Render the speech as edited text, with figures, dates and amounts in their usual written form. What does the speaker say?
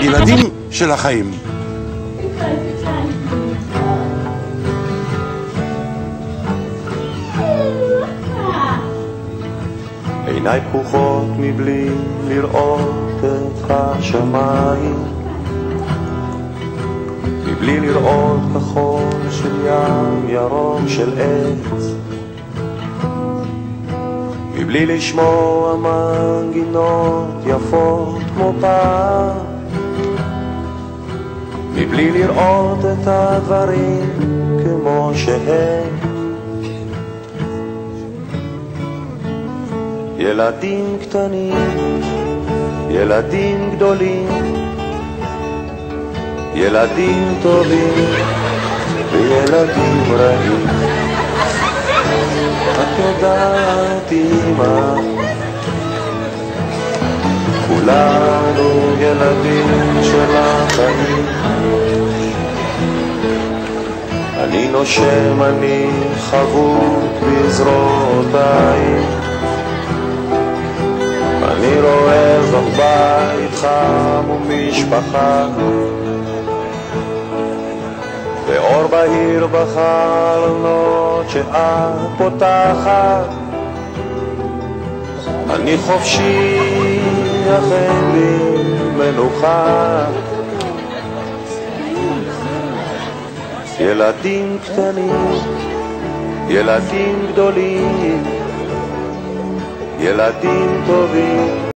ילדים של החיים. עיניי פקוחות מבלי לראות את השמיים, מבלי לראות כחול של ים, ירוק של עץ, מבלי לשמוע מנגינות יפות כמו פעם, מבלי לראות את הדברים כמו שהם. ילדים קטנים, ילדים גדולים, ילדים טובים וילדים רעים. את יודעת אמא, כולנו ילדים של החיים. אני נושם, אני חבוט בזרועותיי, אני רואה זאת בית חם ומשפחה, ואור בהיר בחלונות שאת פותחת. אני חופשי, אך אין לי מנוחה. ילדים קטנים, ילדים גדולים, ילדים טובים